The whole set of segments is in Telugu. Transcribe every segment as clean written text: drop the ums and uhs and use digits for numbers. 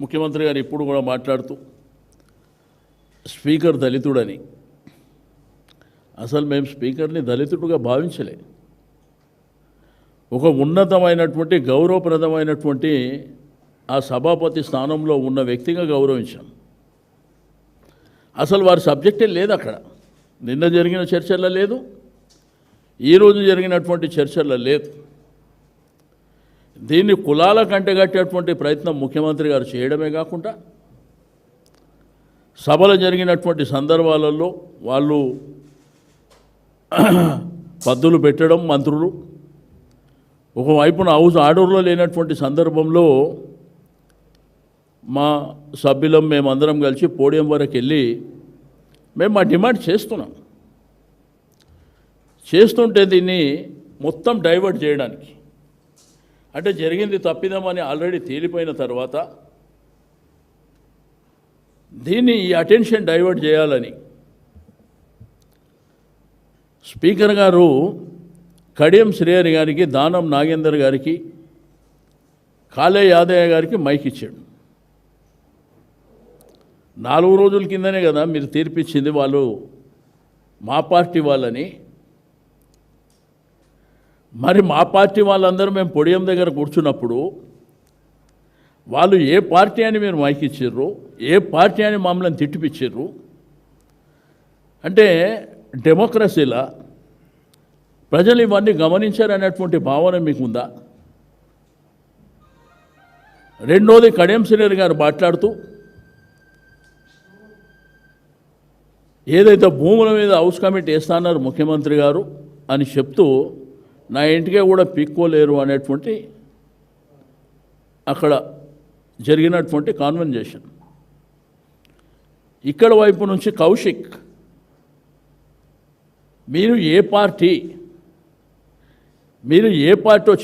ముఖ్యమంత్రి గారు ఇప్పుడు కూడా మాట్లాడుతూ స్పీకర్ దళితుడని, అసలు మేము స్పీకర్ని దళితుడుగా భావించలే. ఒక ఉన్నతమైనటువంటి గౌరవప్రదమైనటువంటి ఆ సభాపతి స్థానంలో ఉన్న వ్యక్తిగా గౌరవించాం. అసలు వారి సబ్జెక్టే లేదు అక్కడ. నిన్న జరిగిన చర్చల్లో లేదు, ఈరోజు జరిగినటువంటి చర్చల్లో లేదు. దీన్ని కులాల కంటగట్టేటువంటి ప్రయత్నం ముఖ్యమంత్రి గారు చేయడమే కాకుండా సభలు జరిగినటువంటి సందర్భాలలో వాళ్ళు పద్దులు పెట్టడం, మంత్రులు ఒకవైపున హౌస్ ఆర్డర్లో లేనటువంటి సందర్భంలో మా సభ్యులం మేమందరం కలిసి పోడియం వరకు వెళ్ళి మేము మా డిమాండ్ చేస్తుంటే దీన్ని మొత్తం డైవర్ట్ చేయడానికి, అంటే జరిగింది తప్పిదమని ఆల్రెడీ తేలిపోయిన తర్వాత దీన్ని ఈ అటెన్షన్ డైవర్ట్ చేయాలని స్పీకర్ గారు కడియం శ్రేయర్ గారికి, దానం నాగేందర్ గారికి, కాళే యాదయ్య గారికి మైక్ ఇచ్చాడు. 4 రోజుల కిందనే కదా మీరు తీర్పిచ్చింది వాళ్ళు మా పార్టీ వాళ్ళని. మరి మా పార్టీ వాళ్ళందరూ మేము పొడియం దగ్గర కూర్చున్నప్పుడు వాళ్ళు ఏ పార్టీ అని మీరు మైక్ ఇచ్చిర్రు, ఏ పార్టీ అని మమ్మల్ని తిట్టిపిచ్చిర్రు? అంటే డెమోక్రసీలా ప్రజలు ఇవన్నీ గమనించారనేటువంటి భావన మీకుందా? రెండోది, కడియం శ్రీహరి గారు మాట్లాడుతూ ఏదైతే భూముల మీద హౌస్ కమిటీ వేస్తున్నారు ముఖ్యమంత్రి గారు అని చెప్తూ నా ఇంటికే కూడా పీక్కోలేరు అనేటువంటి అక్కడ జరిగినటువంటి కాన్వర్జేషన్. ఇక్కడ వైపు నుంచి కౌశిక్, మీరు ఏ పార్టీ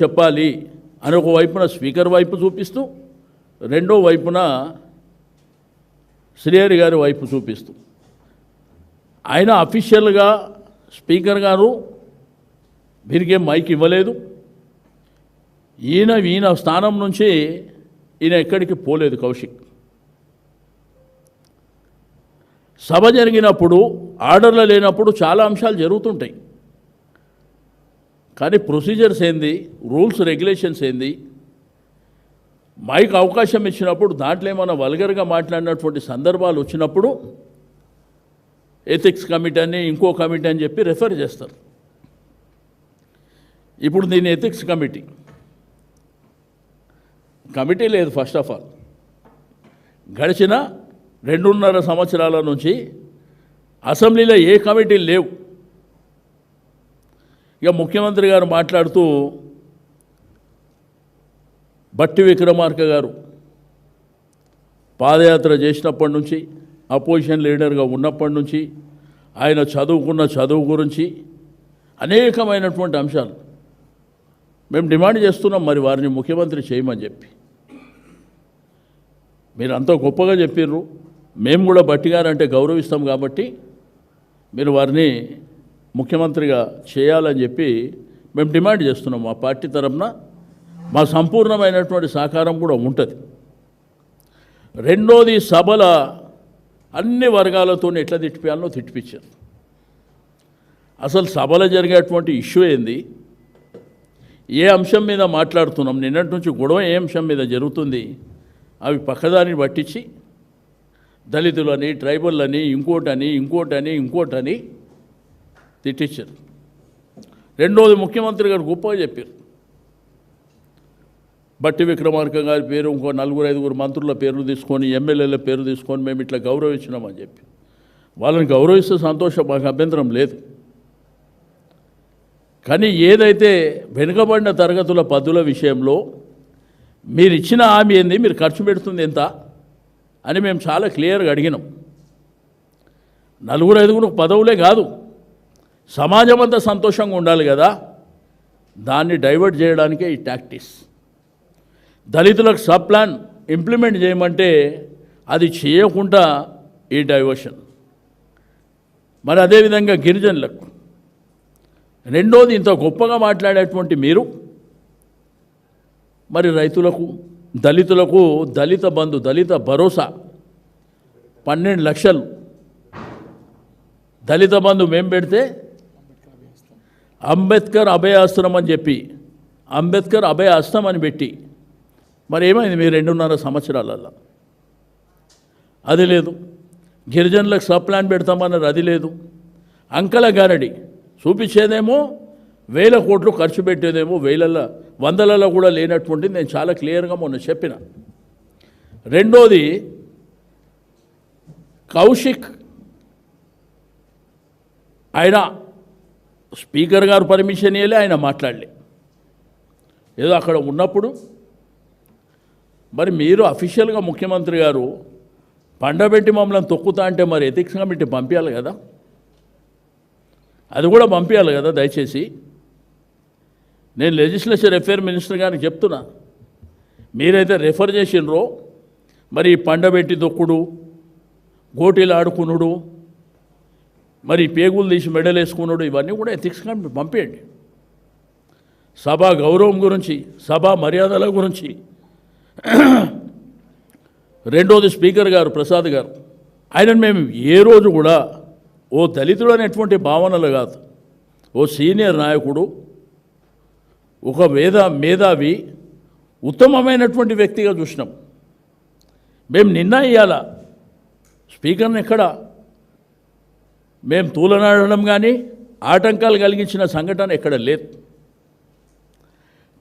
చెప్పాలి అని ఒక వైపున స్పీకర్ వైపు చూపిస్తూ, రెండో వైపున శ్రీహరి గారి వైపు చూపిస్తూ, ఆయన అఫీషియల్గా స్పీకర్ గారు వీరికేం మైక్ ఇవ్వలేదు. ఈయన స్థానం నుంచి ఈయన ఎక్కడికి పోలేదు. కౌశిక్ సభ జరిగినప్పుడు ఆర్డర్లు లేనప్పుడు చాలా అంశాలు జరుగుతుంటాయి, కానీ ప్రొసీజర్స్ ఏంది, రూల్స్ రెగ్యులేషన్స్ ఏంది, మైక్ అవకాశం ఇచ్చినప్పుడు దాంట్లో ఏమైనా వల్గర్గా మాట్లాడినటువంటి సందర్భాలు వచ్చినప్పుడు ఎథిక్స్ కమిటీ అని ఇంకో కమిటీ అని చెప్పి రెఫర్ చేస్తారు. ఇప్పుడు దీని ఎథిక్స్ కమిటీ లేదు. ఫస్ట్ ఆఫ్ ఆల్ గడిచిన 2.5 సంవత్సరాల నుంచి అసెంబ్లీలో ఏ కమిటీలు లేవు. ఇక ముఖ్యమంత్రి గారు మాట్లాడుతూ బట్టి విక్రమార్క గారు పాదయాత్ర చేసినప్పటి నుంచి, అపోజిషన్ లీడర్గా ఉన్నప్పటి నుంచి ఆయన చదువుకున్న చదువు గురించి అనేకమైనటువంటి అంశాలు మేము డిమాండ్ చేస్తున్నాం. మరి వారిని ముఖ్యమంత్రి చేయమని చెప్పి మీరు అంత గొప్పగా చెప్పిర్రు. మేము కూడా బట్టి గారు అంటే గౌరవిస్తాం కాబట్టి మీరు వారిని ముఖ్యమంత్రిగా చేయాలని చెప్పి మేము డిమాండ్ చేస్తున్నాం. మా పార్టీ తరఫున మా సంపూర్ణమైనటువంటి సహకారం కూడా ఉంటుంది. రెండోది, సభల అన్ని వర్గాలతో ఎట్లా తిట్టిపోయాలో తిట్టిపించారు. అసలు సభలో జరిగేటువంటి ఇష్యూ ఏంది, ఏ అంశం మీద మాట్లాడుతున్నాం, నిన్నటి నుంచి గొడవ ఏ అంశం మీద జరుగుతుంది, అవి పక్కదారిని పట్టించి దళితులని, ట్రైబల్లని, ఇంకోటని తిట్టించారు. రెండోది, ముఖ్యమంత్రి గారు గొప్పగా చెప్పారు. బట్టి విక్రమార్క గారి పేరు, ఇంకో 4-5 మంత్రుల పేర్లు తీసుకొని, ఎమ్మెల్యేల పేరు తీసుకొని మేము ఇట్లా గౌరవించినామని చెప్పి వాళ్ళని గౌరవిస్తే సంతోషం, మాకు అభ్యంతరం లేదు. కానీ ఏదైతే వెనుకబడిన తరగతుల పద్దుల విషయంలో మీరు ఇచ్చిన హామీ ఏంది, మీరు ఖర్చు పెడుతుంది ఎంత అని మేము చాలా క్లియర్గా అడిగినాం. 4-5 పదవులే కాదు, సమాజం అంతా సంతోషంగా ఉండాలి కదా. దాన్ని డైవర్ట్ చేయడానికే ఈ టాక్టిక్స్. దళితులకు సబ్ ప్లాన్ ఇంప్లిమెంట్ చేయమంటే అది చేయకుండా ఈ డైవర్షన్. మరి అదేవిధంగా గిరిజనులకు. రెండోది, ఇంత గొప్పగా మాట్లాడేటువంటి మీరు మరి రైతులకు దళితులకు దళిత బంధు దళిత భరోసా 12 లక్షలు దళిత బంధు మేము పెడితే అంబేద్కర్ అభయాస్త్రం అని చెప్పి అంబేద్కర్ అభయాస్త్రం అని పెట్టి మరి ఏమైంది మీ 2.5 సంవత్సరాలలో? అది లేదు. గిరిజనులకు సబ్ ప్లాన్ పెడతామన్నారు, అది లేదు. అంకల గారడి చూపించేదేమో 1000 కోట్లు ఖర్చు పెట్టేదేమో వందలలో కూడా లేనటువంటిది నేను చాలా క్లియర్గా మొన్న చెప్పిన. రెండోది కౌశిక్, ఆయన స్పీకర్ గారు పర్మిషన్ ఇవ్వలే, ఆయన మాట్లాడలే. ఏదో అక్కడ ఉన్నప్పుడు మరి మీరు అఫీషియల్గా ముఖ్యమంత్రి గారు పండబెట్టి మమ్మల్ని తొక్కుతా అంటే మరి ఎథిక్స్ కమిటీ పంపించాలి కదా, అది కూడా పంపించాలి కదా దయచేసి. నేను లెజిస్లేచర్ అఫేర్ మినిస్టర్ గారికి చెప్తున్నా, మీరైతే రెఫర్ చేసినరో మరి పండబెట్టి దొక్కుడు, గోటీలు ఆడుకునుడు, మరి పేగులు తీసి మెడలు వేసుకున్నాడు, ఇవన్నీ కూడా ఎథిక్స్ కమిటీ పంపేయండి. సభా గౌరవం గురించి, సభా మర్యాదల గురించి. రెండోది స్పీకర్ గారు ప్రసాద్ గారు, ఆయనను మేము ఏ రోజు కూడా ఓ దళితుడు అనేటువంటి భావనలు కాదు, ఓ సీనియర్ నాయకుడు, ఒక మేధావి, ఉత్తమమైనటువంటి వ్యక్తిగా చూసినాం. మేము నిన్న ఇయ్యాల స్పీకర్ని ఎక్కడ మేము తూలనాడడం కానీ ఆటంకాలు కలిగించిన సంఘటన ఎక్కడ లేదు.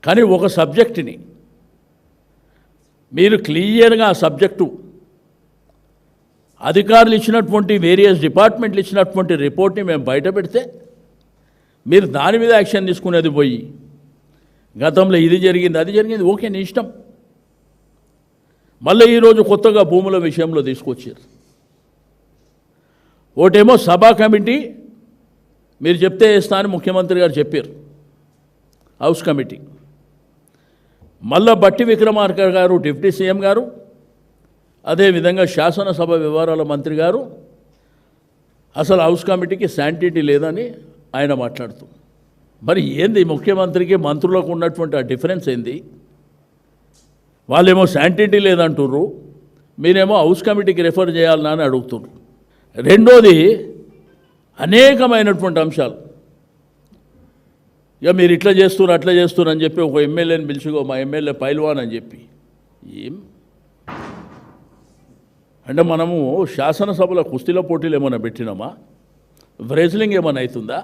కానీ ఒక సబ్జెక్టుని మీరు క్లియర్గా ఆ సబ్జెక్టు అధికారులు ఇచ్చినటువంటి వేరియస్ డిపార్ట్మెంట్లు ఇచ్చినటువంటి రిపోర్ట్ని మేము బయట పెడితే మీరు దాని మీద యాక్షన్ తీసుకునేది పోయి గతంలో ఇది జరిగింది అది జరిగింది, ఓకే నీ ఇష్టం. మళ్ళీ ఈరోజు కొత్తగా భూముల విషయంలో తీసుకొచ్చారు. ఒకటేమో సభా కమిటీ మీరు చెప్తే వేస్తా అని ముఖ్యమంత్రి గారు చెప్పారు, హౌస్ కమిటీ. మళ్ళా బట్టి విక్రమార్క గారు డిప్యూటీ సీఎం గారు, అదేవిధంగా శాసనసభ వ్యవహారాల మంత్రి గారు అసలు హౌస్ కమిటీకి శాంటిటీ లేదని ఆయన మాట్లాడుతూ, మరి ఏంది ముఖ్యమంత్రికి మంత్రులకు ఉన్నటువంటి ఆ డిఫరెన్స్ ఏంది? వాళ్ళేమో శాంటిటీ లేదంటుర్రు, మీరేమో హౌస్ కమిటీకి రెఫర్ చేయాలన్నా అని అడుగుతున్నారు. రెండోది అనేకమైనటువంటి అంశాలు, ఇక మీరు ఇట్లా చేస్తున్నారు అట్లా చేస్తున్నారు అని చెప్పి ఒక ఎమ్మెల్యేని పిలుచుకో, మా ఎమ్మెల్యే పైల్వాన్ అని చెప్పి, ఏం అంటే మనము శాసనసభలో కుస్తీల పోటీలు ఏమైనా పెట్టినామా? వ్రెజ్లింగ్ ఏమైనా అవుతుందా?